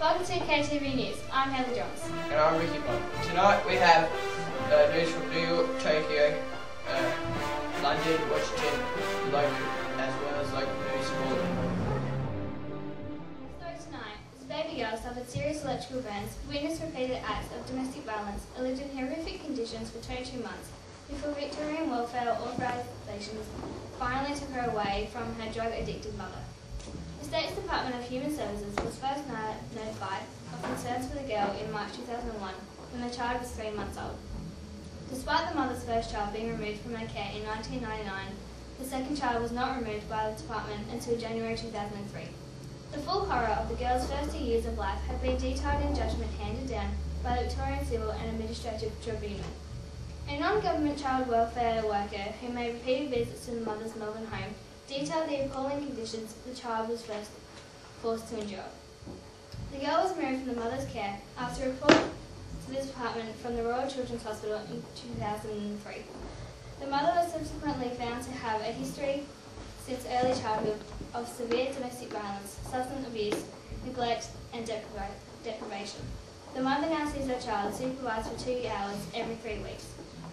Welcome to KTV News. I'm Heather Johns. And I'm Ricky Bond. Tonight we have news from New York, Tokyo, London, Washington, local, as well as local news for So tonight, this baby girl suffered serious electrical burns, witnessed repeated acts of domestic violence, and lived in horrific conditions for 22 months before Victorian welfare organisations finally took her away from her drug-addicted mother. The State's Department of Human Services was first notified of concerns for the girl in March 2001 when the child was 3 months old. Despite the mother's first child being removed from her care in 1999, the second child was not removed by the department until January 2003. The full horror of the girl's first 2 years of life had been detailed in judgment handed down by the Victorian Civil and Administrative Tribunal. A non-government child welfare worker who made repeated visits to the mother's Melbourne home detailed the appalling conditions the child was first forced to endure. The girl was removed from the mother's care after a report to the department from the Royal Children's Hospital in 2003. The mother was subsequently found to have a history since early childhood of severe domestic violence, substance abuse, neglect and deprivation. The mother now sees her child supervised for 2 hours every 3 weeks.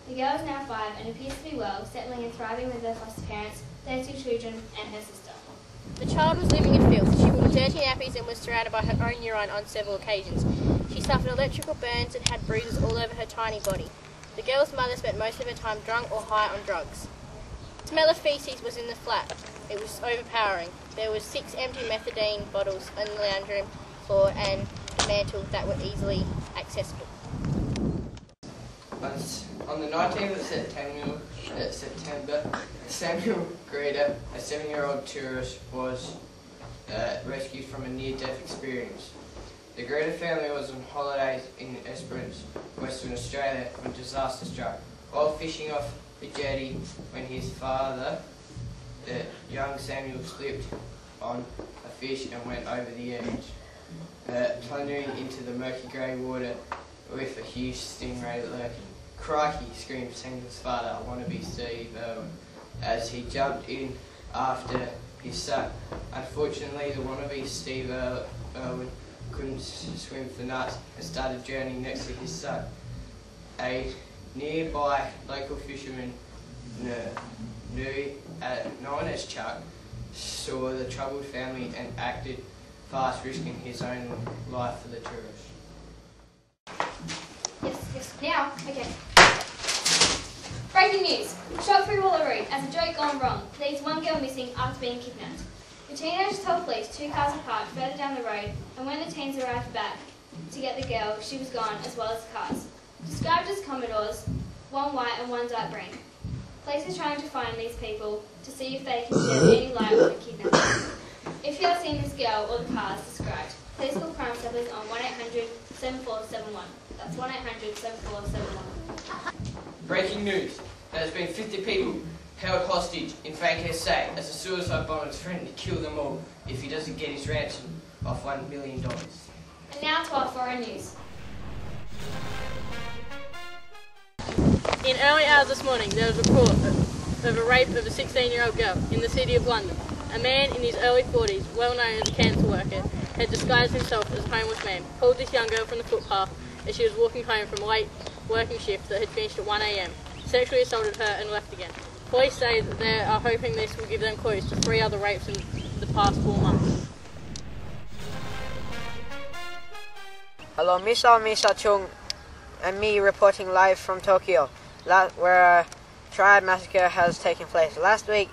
The girl is now 5 and appears to be well, settling and thriving with her foster parents, their 2 children and her sister. The child was living in filth. She wore dirty nappies and was surrounded by her own urine on several occasions. She suffered electrical burns and had bruises all over her tiny body. The girl's mother spent most of her time drunk or high on drugs. The smell of faeces was in the flat. It was overpowering. There were 6 empty methadone bottles on the lounge room floor and mantle that were easily accessible. On the 19th of September, Samuel Greta, a 7-year-old tourist, was rescued from a near-death experience. The Greta family was on holidays in Esperance, Western Australia, when disaster struck. While fishing off the jetty, when his father, the young Samuel, slipped on a fish and went over the edge, plunging into the murky grey water with a huge stingray lurking. "Crikey," screamed Samuel's father, "I want to be Steve Irwin," as he jumped in after his son. Unfortunately, the wannabe Steve Irwin couldn't swim for nuts and started drowning next to his son. A nearby local fisherman, known as Chuck, saw the troubled family and acted fast, risking his own life for the tourist. Yes, now, okay. Breaking news. Shot through Wallaroo as a joke gone wrong leaves 1 girl missing after being kidnapped. The teenagers told police 2 cars were parked further down the road, and when the teens arrived back to get the girl, she was gone, as well as the cars. Described as Commodores, 1 white and 1 dark green. Police are trying to find these people to see if they can shed any light on the kidnapping. If you have seen this girl or the cars described, please call Crime Stoppers on 1-800-7471. That's 1-800-7471. Breaking news. There has been 50 people held hostage in Fake SA as a suicide bomber is threatening to kill them all if he doesn't get his ransom of $1 million. And now to our foreign news. In early hours this morning, there was a report of a rape of a 16-year-old girl in the city of London. A man in his early 40s, well known as a cancer worker, had disguised himself as a homeless man, pulled this young girl from the footpath as she was walking home from a late working shift that had finished at 1 a.m, sexually assaulted her and left again. Police say that they are hoping this will give them clues to 3 other rapes in the past 4 months. Hello, Misa Chung and me reporting live from Tokyo, where a triad massacre has taken place. Last week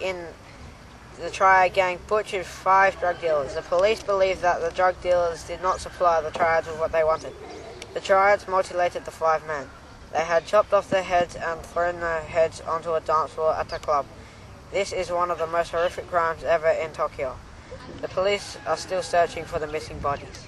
the triad gang butchered 5 drug dealers. The police believe that the drug dealers did not supply the triads with what they wanted. The triads mutilated the 5 men. They had chopped off their heads and thrown their heads onto a dance floor at a club. This is one of the most horrific crimes ever in Tokyo. The police are still searching for the missing bodies.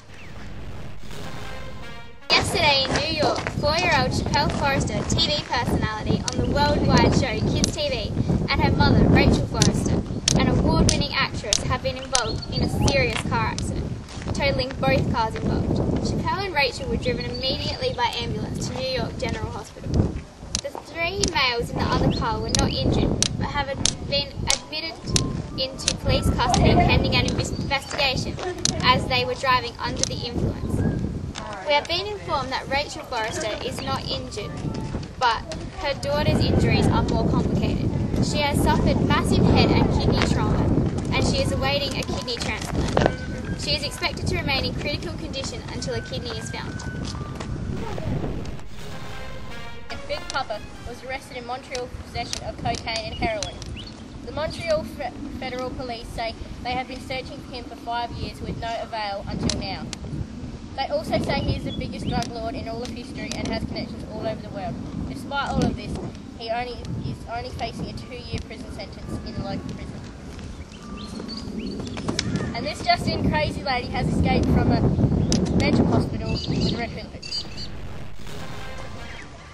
Yesterday in New York, 4-year-old Chappelle Forrester, TV personality on the worldwide show Kids TV, and her mother, Rachel Forrester, an award-winning actress, have been involved in a serious car accident, totaling both cars involved. Chappelle and Rachel were driven immediately by ambulance to New York General Hospital. The 3 males in the other car were not injured, but have been admitted into police custody pending an investigation as they were driving under the influence. We have been informed that Rachel Forrester is not injured, but her daughter's injuries are more complicated. She has suffered massive head and kidney trauma, and she is awaiting a kidney transplant. She is expected to remain in critical condition until a kidney is found. Big Papa was arrested in Montreal for possession of cocaine and heroin. The Montreal Federal Police say they have been searching for him for 5 years with no avail until now. They also say he is the biggest drug lord in all of history and has connections all over the world. Despite all of this, he is only facing a 2-year prison sentence in a local prison. And this just in, crazy lady has escaped from a mental hospital with a red hood.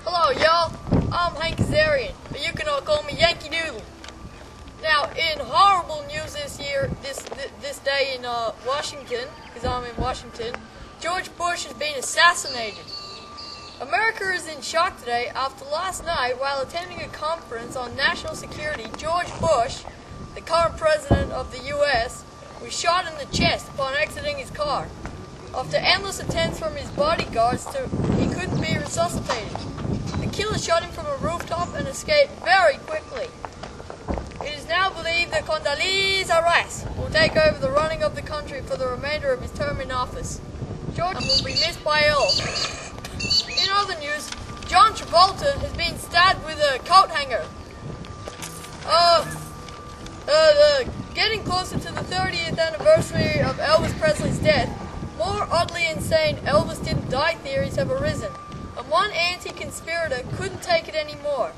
Hello, y'all. I'm Hank Kazarian, but you can all call me Yankee Doodle. Now, in horrible news this day in Washington, because I'm in Washington, George Bush has been assassinated. America is in shock today after last night, while attending a conference on national security, George Bush, the current president of the U.S., was shot in the chest upon exiting his car. After endless attempts from his bodyguards, he couldn't be resuscitated. The killer shot him from a rooftop and escaped very quickly. It is now believed that Condoleezza Rice will take over the running of the country for the remainder of his term in office. George will be missed by all. In other news, John Travolta has been stabbed with a coat hanger. Getting closer to the 30th anniversary of Elvis Presley's death, more oddly insane Elvis didn't die theories have arisen, and one anti-conspirator couldn't take it anymore.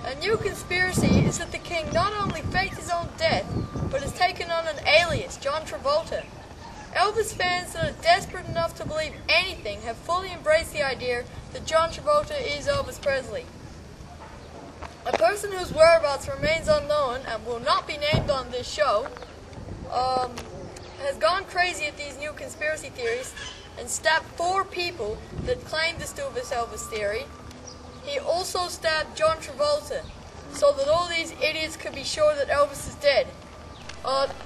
A new conspiracy is that the king not only faked his own death, but has taken on an alias, John Travolta. Elvis fans that are desperate enough to believe anything have fully embraced the idea that John Travolta is Elvis Presley. A person whose whereabouts remains unknown and will not be named on this show has gone crazy at these new conspiracy theories and stabbed 4 people that claim to still this Elvis theory. He also stabbed John Travolta, so that all these idiots could be sure that Elvis is dead.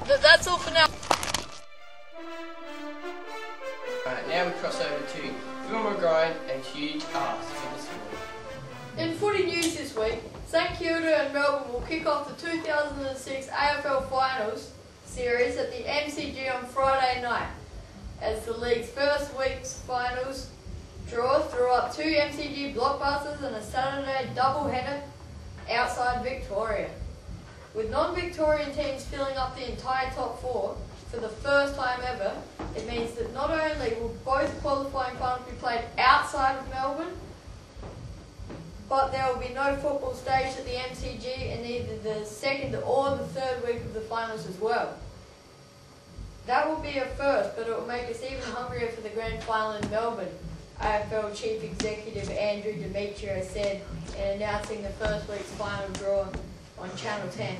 That's all for now. Now we cross over to Phil McGride and huge ask for the school. In footy news this week, St Kilda and Melbourne will kick off the 2006 AFL Finals series at the MCG on Friday night, as the league's first week's finals draws drew up 2 MCG blockbusters and a Saturday doubleheader outside Victoria. With non-Victorian teams filling up the entire top 4 for the first time ever, it means that not only will both qualifying finals be played outside of Melbourne, but there will be no football staged at the MCG in either the second or the third week of the finals as well. That will be a first, but it will make us even hungrier for the grand final in Melbourne, AFL Chief Executive Andrew Demetrio said in announcing the first week's final draw on Channel 10.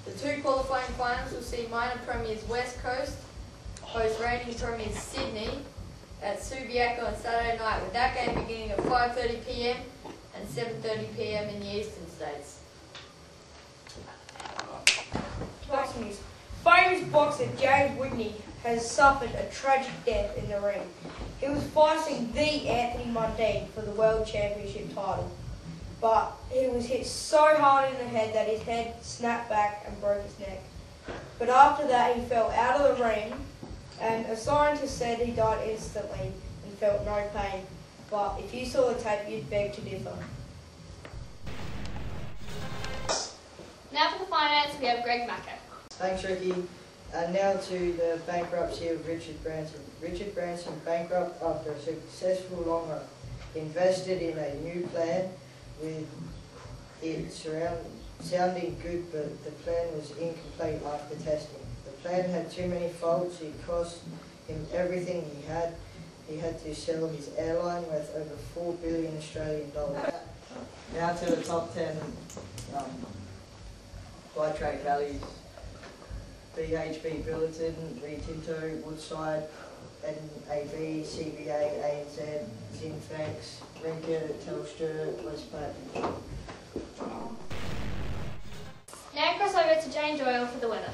The 2 qualifying finals will see minor premiers West Coast host reigning premiers Sydney at Subiaco on Saturday night, with that game beginning at 5:30 p.m. and 7:30 p.m. in the eastern states. Boxing news. Famous boxer James Whitney has suffered a tragic death in the ring. He was fighting the Anthony Mundine for the World Championship title, but he was hit so hard in the head that his head snapped back and broke his neck. But after that he fell out of the ring, and a scientist said he died instantly and felt no pain. But if you saw the tape, you'd beg to differ. Now for the finance, we have Greg Macca. Thanks, Ricky. And now to the bankruptcy of Richard Branson. Richard Branson bankrupt after a successful long run. Invested in a new plan with it sounding good, but the plan was incomplete after testing. The plan had too many faults. It cost him everything he had. He had to sell his airline worth over 4 billion Australian dollars. Now to the top 10 buy trade values. BHP Billiton, Rio Tinto, Woodside, NAB, CBA, ANZ, Zinfax, Rinker, Telstra, Westpac. Now cross over to to Jane Doyle for the weather.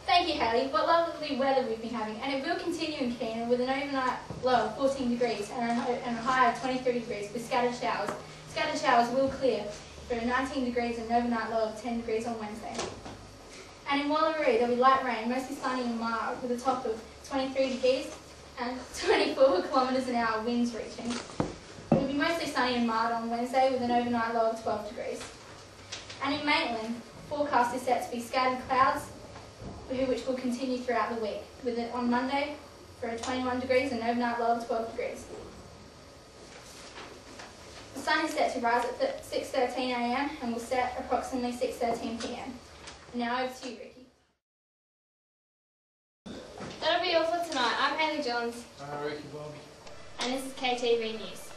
Thank you, Haley. What lovely weather we've been having, and it will continue in Keenan with an overnight low of 14 degrees and a high of 23 degrees with scattered showers. Scattered showers will clear for 19 degrees and an overnight low of 10 degrees on Wednesday. And in Wallaroo, there will be light rain, mostly sunny and mild, with a top of 23 degrees and 24 kilometres an hour winds reaching. It will be mostly sunny and mild on Wednesday with an overnight low of 12 degrees. And in Maitland, forecast is set to be scattered clouds, which will continue throughout the week, with it on Monday for 21 degrees and an overnight low of 12 degrees. The sun is set to rise at 6:13 a.m. and will set approximately 6:13 p.m. Now over to you, Ricky. That'll be all for tonight. I'm Hayley Johns. Ricky Bobby. And this is KTV News.